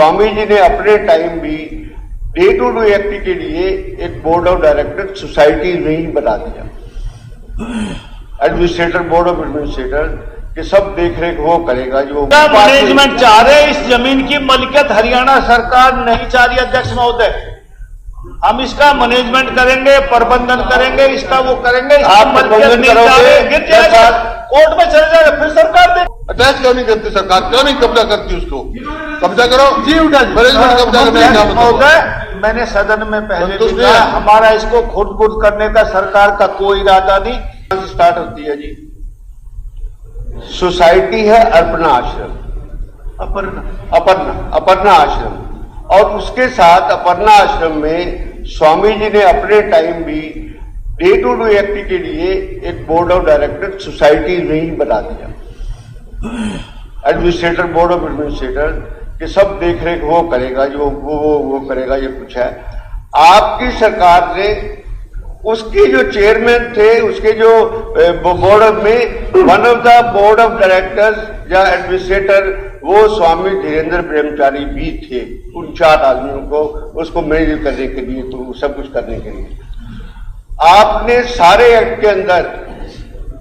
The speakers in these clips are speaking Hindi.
स्वामी जी ने अपने टाइम भी डे टू डे एक्ट के लिए एक बोर्ड ऑफ डायरेक्टर सोसाइटी में ही बना दिया। एडमिनिस्ट्रेटर, बोर्ड ऑफ एडमिनिस्ट्रेटर कि सब देख रेख वो करेगा। जो मैनेजमेंट चाह रहे इस जमीन की मलिकियत हरियाणा सरकार नहीं चाह रही। अध्यक्ष महोदय, हम इसका मैनेजमेंट करेंगे, प्रबंधन करेंगे, इसका वो करेंगे। आप प्रबंधन करोगे, कोर्ट में चले जाएगा, फिर सरकार दे। अटैच क्यों नहीं करती सरकार? क्यों नहीं कब्जा करती? उसको कब्जा करो जी, उठा मैनेजमेंट कब्जा करने महोदय, मैंने सदन में पहले भी कहा, हमारा इसको खुद करने का सरकार का कोई इरादा नहीं। स्टार्ट होती है जी, सोसाइटी है अर्पणा आश्रम, अपर्णा आश्रम, और उसके साथ अपर्णा आश्रम में स्वामी जी ने अपने टाइम भी डे टू डे एक्ट के लिए एक बोर्ड ऑफ डायरेक्टर सोसाइटी में ही बना दिया। एडमिनिस्ट्रेटर, बोर्ड ऑफ एडमिनिस्ट्रेटर कि सब देख रेख वो करेगा, जो वो करेगा। ये कुछ है आपकी सरकार ने उसके जो चेयरमैन थे, उसके जो बोर्ड में one of the board of directors या एडमिनिस्ट्रेटर वो स्वामी धीरेन्द्र ब्रह्मचारी भी थे। उन 4 आदमियों को उसको मैनेज करने के लिए, तो सब कुछ करने के लिए आपने सारे एक्ट के अंदर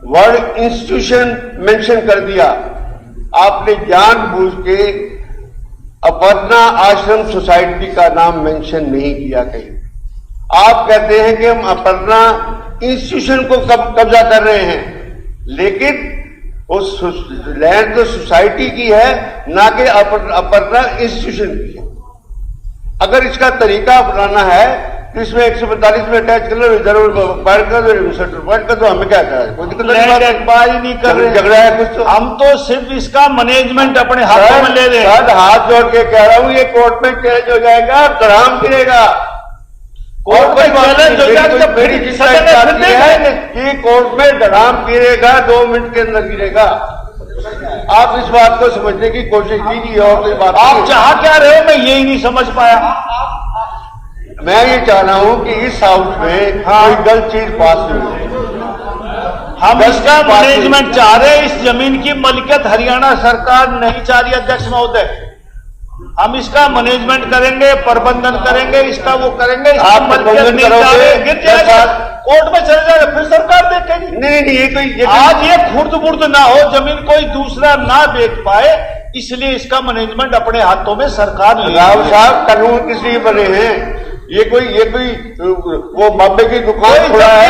वर्ड इंस्टीट्यूशन मेंशन कर दिया। आपने जानबूझ के अपर्णा आश्रम सोसाइटी का नाम मेंशन नहीं किया कहीं। आप कहते हैं कि हम अपर्णा इंस्टीट्यूशन को कब्जा कर रहे हैं, लेकिन उस लैंड तो सोसाइटी की है, ना कि अपर्णा इंस्टीट्यूशन की है। अगर इसका तरीका अपनाना है तो इसमें 145 में अटैच कर लो, जरूर फाइल कर दो, तो हमें क्या करा? कोई दिक्कत नहीं कर रहे, झगड़ा है कुछ तो हम तो सिर्फ इसका मैनेजमेंट अपने हाथों में ले रहे हैं। सर, हाथ जोड़ के कह रहा हूं, ये कोर्ट में चैलेंज हो जाएगा, ग्राम गिरेगा। कोर्ट में चैलेंज हो जाएगा तो मेरी जिस है कि कोर्ट में ग्राम गिरेगा, 2 मिनट के अंदर गिरेगा। आप इस बात को समझने की कोशिश कीजिए। और कोई बात आप चाह क्या रहे हो, मैं यही नहीं समझ पाया। मैं ये चाह रहा हूं कि इस हाउस में कोई गलत चीज पास नहीं हो। हम इसका मैनेजमेंट चाह रहे इस जमीन की मलिकियत हरियाणा सरकार नहीं चाह रही। अध्यक्ष महोदय, हम इसका मैनेजमेंट करेंगे, प्रबंधन करेंगे, इसका वो करेंगे। आप प्रबंधन करोगे, गिर जाएगा, कोर्ट में चले जाएगा, फिर सरकार देखेगी। नहीं, ये आज ये खुर्द ना हो, जमीन कोई दूसरा ना बेच पाए, इसलिए इसका मैनेजमेंट अपने हाथों में सरकार ले। राव साहब, कानून किस लिए बने हैं? ये कोई वो बाबे की दुकान खुला है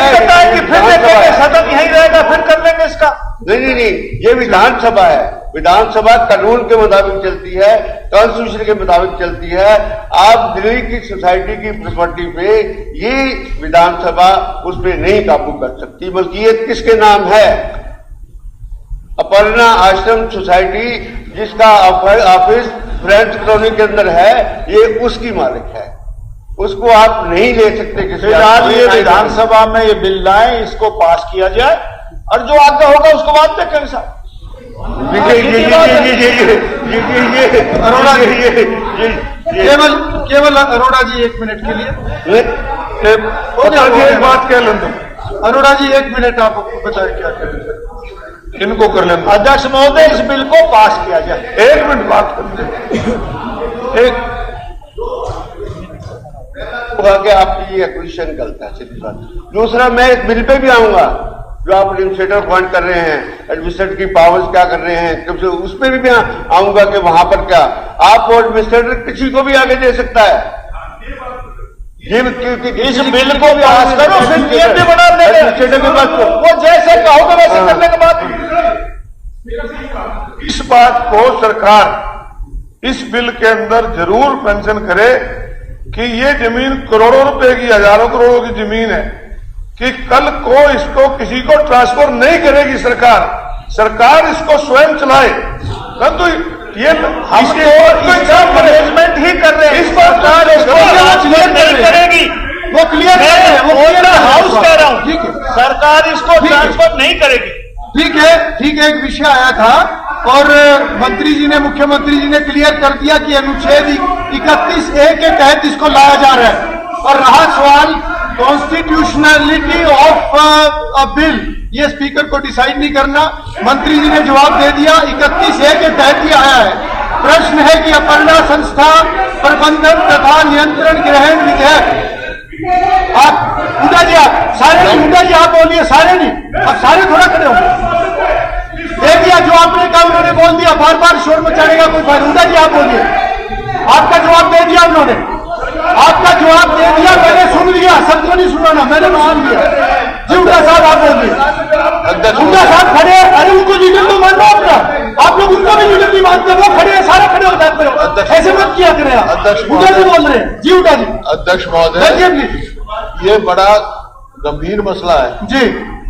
कि फिर देखेंगे, सदन यही रहेगा, फिर कर लेंगे इसका। नहीं, ये विधानसभा है। विधानसभा कानून के मुताबिक चलती है, कॉन्स्टिट्यूशन के मुताबिक चलती है। आप दिल्ली की सोसाइटी की प्रॉपर्टी पे ये विधानसभा उस पर नहीं काबू कर सकती, बल्कि ये किसके नाम है? अपर्णा आश्रम सोसाइटी, जिसका ऑफिस फ्रेंच कॉलोनी के अंदर है, ये उसकी मालिक है। उसको आप नहीं ले सकते किसी। आज ये विधानसभा में ये बिल लाए, इसको पास किया जाए, और जो आगे होगा उसको बाद देखेंगे साहब। अरोड़ा जी, केवल अरोड़ा जी 1 मिनट के लिए बात कह लें। अरोड़ा जी 1 मिनट आप बताएं क्या करें, इनको कर लें। अध्यक्ष महोदय, इस बिल को पास किया जाए। 1 मिनट बात कर एक कि आपकी ये एक्विजिशन गलत है, सीधी बात। दूसरा, मैं इस बिल पे भी आऊंगा जो आप एडमिनिस्ट्रेटर अपॉइंट कर रहे हैं, एडमिनिस्ट्रेटर की पावर्स क्या कर रहे हैं, कब से उस पर भी आऊंगा कि वहां पर क्या आप एडमिनिस्ट्रेटर किसी को भी आगे दे सकता है। ये इस बिल को पास करो, फिर नियम भी बना देंगे, वो जैसे कहोगे वैसे करने के बाद। इस बात को सरकार इस बिल के अंदर जरूर मेंशन करे कि ये जमीन करोड़ों रुपए की, हजारों करोड़ों की जमीन है, कि कल को इसको किसी को ट्रांसफर नहीं करेगी सरकार इसको स्वयं चलाए। परंतु ये मैनेजमेंट ही कर रहे हैं, इस बात नहीं करेगी, वो क्लियर हाउस कह रहा हूं, ठीक है, सरकार इसको ट्रांसफर नहीं करेगी। ठीक है, एक विषय आया था और मंत्री जी ने, मुख्यमंत्री जी ने क्लियर कर दिया कि अनुच्छेद 31A के तहत इसको लाया जा रहा है। और रहा सवाल कॉन्स्टिट्यूशनलिटी ऑफ अ बिल, ये स्पीकर को डिसाइड नहीं करना, मंत्री जी ने जवाब दे दिया 31A के तहत ही आया है। प्रश्न है कि अपर्णा संस्था प्रबंधन तथा नियंत्रण ग्रहण विधेयक। आप हुड्डा जी, आप सारे नहीं, हुड्डा जी आप बोलिए, सारे नहीं, अब सारे थोड़ा खड़े होंगे। दे दिया जो आपने कहा, उन्होंने बोल दिया, बार बार शोर मचाने का कोई फायदा। हुड्डा जी आप बोलिए, आपका जवाब दे दिया उन्होंने, आपका जवाब दे दिया, मैंने सुन लिया, सबको नहीं सुना ना, मैंने मान लिया जी। हुड्डा साहब आप बोलिए, हुड्डा साहब खड़े, अरे उनको लीडर तो मान लो अपना, आप लोग उनको भी लीडर नहीं मानते, वो खड़े हैं, सारे खड़े हो जाते हो, ऐसे मत किया करें आप। हुड्डा जी बोल रहे हैं जी, हुड्डा जी। अध्यक्ष महोदय, ये बड़ा गंभीर मसला है जी,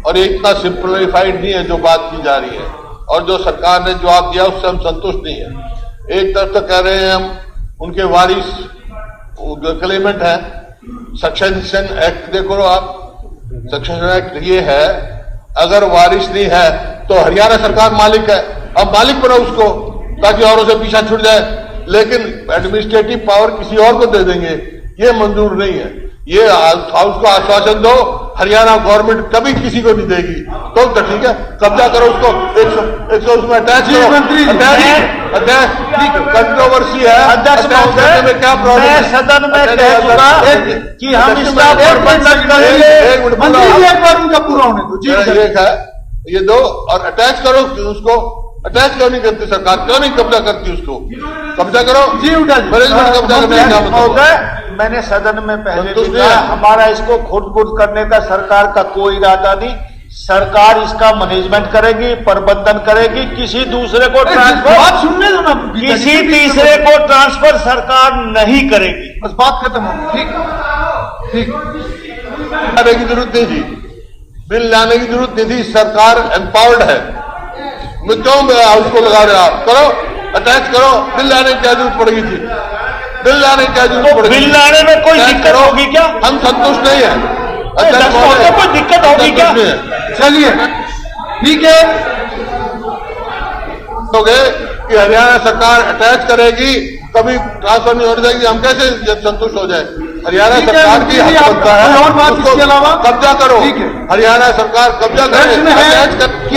और ये इतना सिंप्लीफाइड नहीं है जो बात की जा रही है, और जो सरकार ने जवाब दिया उससे हम संतुष्ट नहीं है। एक तरफ तो कह रहे हैं हम उनके वारिस क्लेमेंट है, सक्सेशन एक्ट देखो आप, सक्सेशन एक्ट ये है, अगर वारिस नहीं है तो हरियाणा सरकार मालिक है, अब मालिक बनो उसको ताकि औरों से पीछा छूट जाए, लेकिन एडमिनिस्ट्रेटिव पावर किसी और को दे देंगे, ये मंजूर नहीं है। ये हाउस को आश्वासन दो, हरियाणा गवर्नमेंट कभी किसी को नहीं देगी, तो ठीक है, कब्जा करो उसको, 100 उसमें अटैच करो। कंट्रोवर्सी है अध्यक्ष महोदय, में क्या प्रॉब्लम मैं है? सदन में कह चुका कि हम इसका प्रबंधन करेंगे। मंत्री जी एक बार उनका पूरा होने दो जी। एक है ये दो, और अटैच करो उसको। अटैच क्यों नहीं करती सरकार, क्यों नहीं कब्जा करती उसको? कब्जा करो जी, हुड्डा जी। मैनेजमेंट कब्जा करने का मतलब महोदय, मैंने सदन में पहले भी संतुष्ट कहा, है। हमारा इसको खुद करने का सरकार का कोई इरादा नहीं। सरकार इसका मैनेजमेंट करेगी, प्रबंधन करेगी, किसी दूसरे को ट्रांसफर, बात सुनने दो ना, किसी तीसरे को ट्रांसफर सरकार नहीं करेगी। बस बात खत्म हो, ठीक ठीक। लाने की जरूरत नहीं थी, बिल लाने की जरूरत नहीं थी, सरकार एम्पावर्ड है। मैं क्यों उसको लगा रहे आप? करो, अटैच करो, बिल लाने की क्या जरूरत पड़ेगी थी? बिल लाने की क्या जरूरत तो पड़ेगी? बिल लाने में कोई दिक्कत होगी क्या? हम संतुष्ट नहीं है, अध्यक्ष महोदय, कोई दिक्कत होगी क्या? चलिए ठीक है, हो गए कि हरियाणा सरकार अटैच करेगी, कभी ट्रांसफर नहीं होने देगी, हम कैसे संतुष्ट हो जाए? हरियाणा ठीक है, सरकार की मंत्री जी, हक आप बनता है, कोई और बात उसको इसके अलावा? कब्जा करो। ठीक है। हरियाणा सरकार कब्जा करे, प्रश्न है अटैच कर। कि